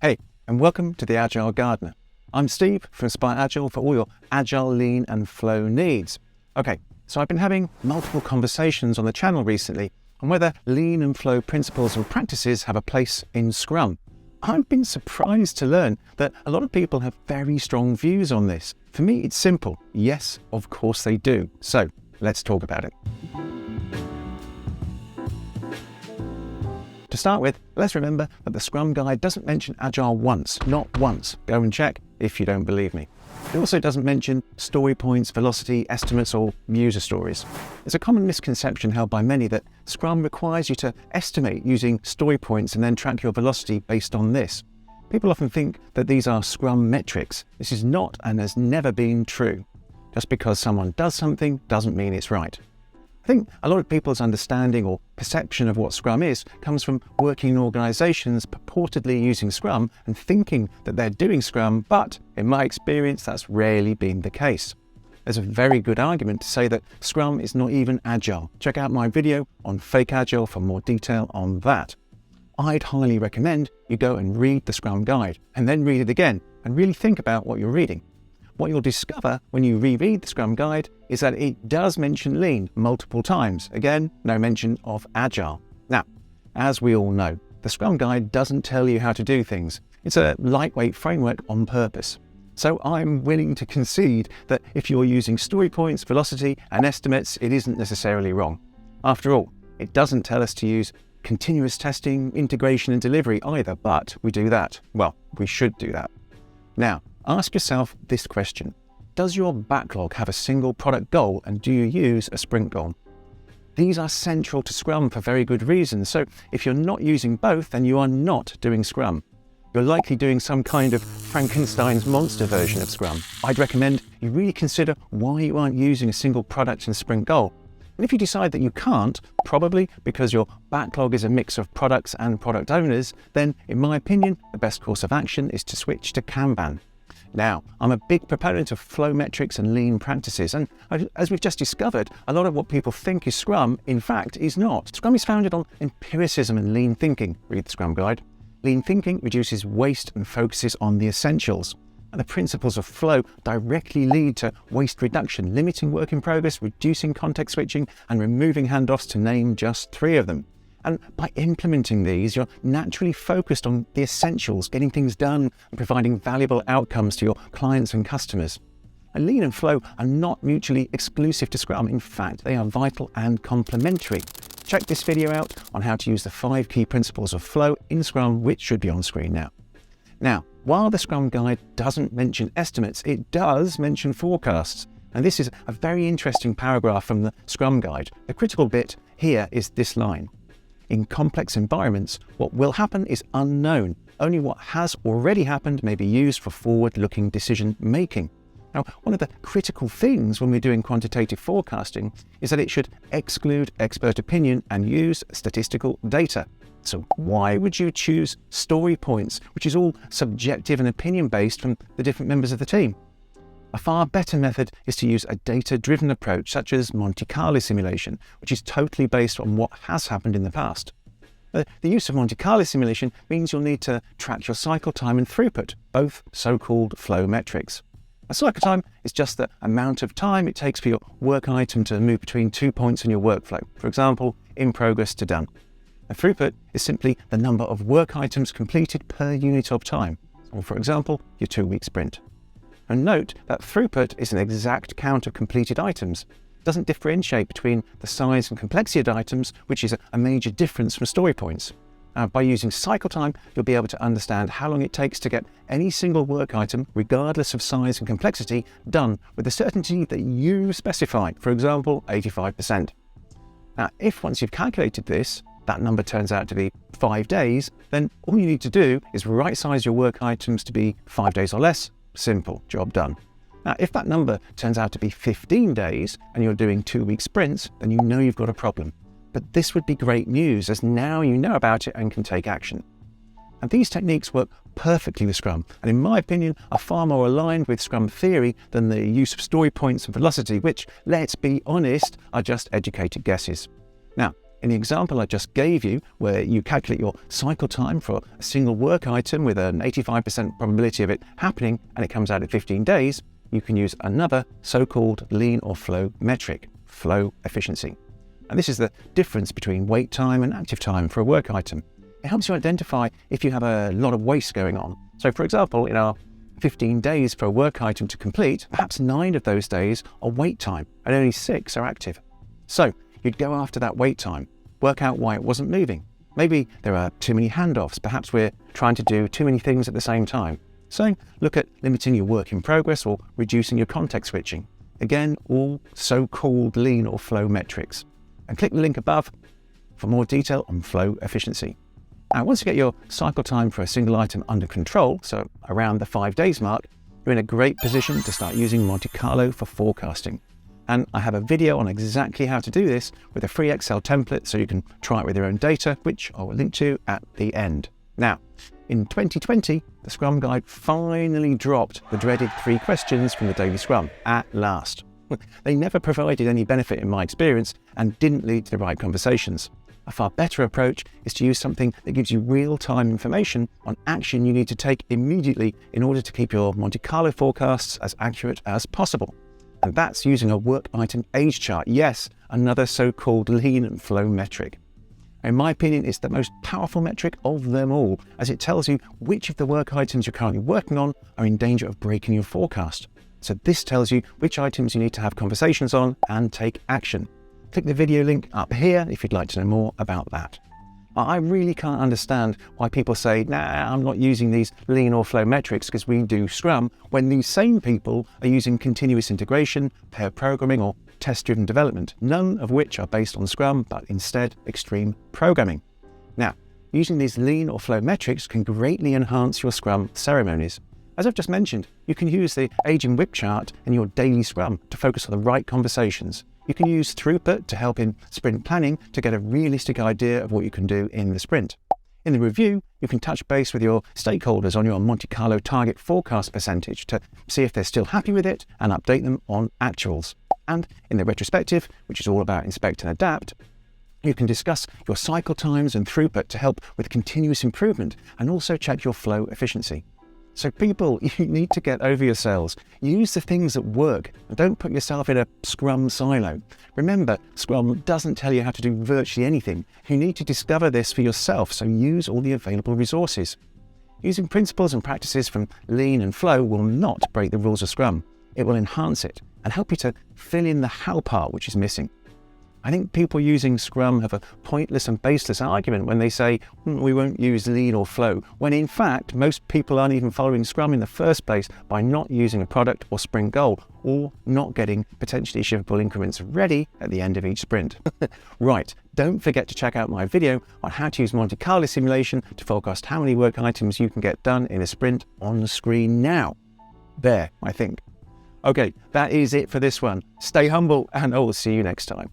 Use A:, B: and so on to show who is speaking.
A: Hey, and welcome to the Agile Gardener. I'm Steve from Inspire Agile for all your Agile, Lean and Flow needs. Okay, so I've been having multiple conversations on the channel recently on whether Lean and Flow principles and practices have a place in Scrum. I've been surprised to learn that a lot of people have very strong views on this. For me, it's simple. Yes, of course they do. So let's talk about it. To start with, let's remember that the Scrum Guide doesn't mention Agile once, not once. Go and check if you don't believe me. It also doesn't mention story points, velocity, estimates, or user stories. It's a common misconception held by many that Scrum requires you to estimate using story points and then track your velocity based on this. People often think that these are Scrum metrics. This is not and has never been true. Just because someone does something doesn't mean it's right. I think a lot of people's understanding or perception of what Scrum is comes from working in organizations purportedly using Scrum and thinking that they're doing Scrum, but in my experience, that's rarely been the case. There's a very good argument to say that Scrum is not even Agile. Check out my video on fake Agile for more detail on that. I'd highly recommend you go and read the Scrum Guide and then read it again and really think about what you're reading. What you'll discover when you reread the Scrum Guide is that it does mention Lean multiple times. Again, no mention of Agile. Now, as we all know, the Scrum Guide doesn't tell you how to do things. It's a lightweight framework on purpose. So I'm willing to concede that if you're using story points, velocity, and estimates, it isn't necessarily wrong. After all, it doesn't tell us to use continuous testing, integration, and delivery either, but we do that. Well, we should do that. Now, ask yourself this question. Does your backlog have a single product goal and do you use a sprint goal? These are central to Scrum for very good reasons. So if you're not using both, then you are not doing Scrum. You're likely doing some kind of Frankenstein's monster version of Scrum. I'd recommend you really consider why you aren't using a single product and sprint goal. And if you decide that you can't, probably because your backlog is a mix of products and product owners, then in my opinion, the best course of action is to switch to Kanban. Now, I'm a big proponent of flow metrics and lean practices, and as we've just discovered, a lot of what people think is Scrum, in fact, is not. Scrum is founded on empiricism and lean thinking. Read the Scrum Guide. Lean thinking reduces waste and focuses on the essentials. And the principles of flow directly lead to waste reduction, limiting work in progress, reducing context switching, and removing handoffs, to name just 3 of them. And by implementing these, you're naturally focused on the essentials, getting things done and providing valuable outcomes to your clients and customers. And Lean and Flow are not mutually exclusive to Scrum. In fact, they are vital and complementary. Check this video out on how to use the 5 key principles of Flow in Scrum, which should be on screen now. Now, while the Scrum Guide doesn't mention estimates, it does mention forecasts. And this is a very interesting paragraph from the Scrum Guide. The critical bit here is this line. In complex environments, what will happen is unknown. Only what has already happened may be used for forward-looking decision-making. Now, one of the critical things when we're doing quantitative forecasting is that it should exclude expert opinion and use statistical data. So why would you choose story points, which is all subjective and opinion-based from the different members of the team? A far better method is to use a data-driven approach such as Monte Carlo simulation, which is totally based on what has happened in the past. The use of Monte Carlo simulation means you'll need to track your cycle time and throughput, both so-called flow metrics. A cycle time is just the amount of time it takes for your work item to move between 2 points in your workflow, for example, in progress to done. A throughput is simply the number of work items completed per unit of time, or for example, your 2-week sprint. And note that throughput is an exact count of completed items. It doesn't differentiate between the size and complexity of items, which is a major difference from story points. By using cycle time, you'll be able to understand how long it takes to get any single work item, regardless of size and complexity, done with the certainty that you specify, for example, 85%. Now, if once you've calculated this, that number turns out to be 5 days, then all you need to do is right-size your work items to be 5 days or less. Simple, job done. Now, if that number turns out to be 15 days and you're doing 2-week sprints, then you know you've got a problem. But this would be great news, as now you know about it and can take action. And these techniques work perfectly with Scrum, and in my opinion, are far more aligned with Scrum theory than the use of story points and velocity, which, let's be honest, are just educated guesses. Now, In the example I just gave you, where you calculate your cycle time for a single work item with an 85% probability of it happening and it comes out at 15 days, you can use another so-called lean or flow metric, flow efficiency. And this is the difference between wait time and active time for a work item. It helps you identify if you have a lot of waste going on. So for example, in our 15 days for a work item to complete, perhaps 9 of those days are wait time and only 6 are active. So you'd go after that wait time, work out why it wasn't moving. Maybe there are too many handoffs, perhaps we're trying to do too many things at the same time. So look at limiting your work in progress or reducing your context switching. Again, all so-called lean or flow metrics. And click the link above for more detail on flow efficiency. Now, once you get your cycle time for a single item under control, so around the 5 days mark, you're in a great position to start using Monte Carlo for forecasting. And I have a video on exactly how to do this with a free Excel template so you can try it with your own data, which I will link to at the end. Now, in 2020, the Scrum Guide finally dropped the dreaded 3 questions from the Daily Scrum, at last. They never provided any benefit in my experience and didn't lead to the right conversations. A far better approach is to use something that gives you real-time information on action you need to take immediately in order to keep your Monte Carlo forecasts as accurate as possible. And that's using a work item age chart. Yes, another so-called lean and flow metric. In my opinion, it's the most powerful metric of them all, as it tells you which of the work items you're currently working on are in danger of breaking your forecast. So this tells you which items you need to have conversations on and take action. Click the video link up here if you'd like to know more about that. I really can't understand why people say, nah, I'm not using these lean or flow metrics because we do Scrum, when these same people are using continuous integration, pair programming, or test-driven development, none of which are based on Scrum, but instead extreme programming. Now, using these lean or flow metrics can greatly enhance your Scrum ceremonies. As I've just mentioned, you can use the aging WIP chart in your daily Scrum to focus on the right conversations. You can use throughput to help in sprint planning to get a realistic idea of what you can do in the sprint. In the review, you can touch base with your stakeholders on your Monte Carlo target forecast percentage to see if they're still happy with it and update them on actuals. And in the retrospective, which is all about inspect and adapt, you can discuss your cycle times and throughput to help with continuous improvement and also check your flow efficiency. So people, you need to get over yourselves. Use the things that work and don't put yourself in a Scrum silo. Remember, Scrum doesn't tell you how to do virtually anything. You need to discover this for yourself, so use all the available resources. Using principles and practices from Lean and Flow will not break the rules of Scrum. It will enhance it and help you to fill in the how part which is missing. I think people using Scrum have a pointless and baseless argument when they say, we won't use Lean or Flow, when in fact, most people aren't even following Scrum in the first place by not using a product or sprint goal, or not getting potentially shippable increments ready at the end of each sprint. Right, don't forget to check out my video on how to use Monte Carlo simulation to forecast how many work items you can get done in a sprint on the screen now. There, I think. Okay, that is it for this one. Stay humble and I will see you next time.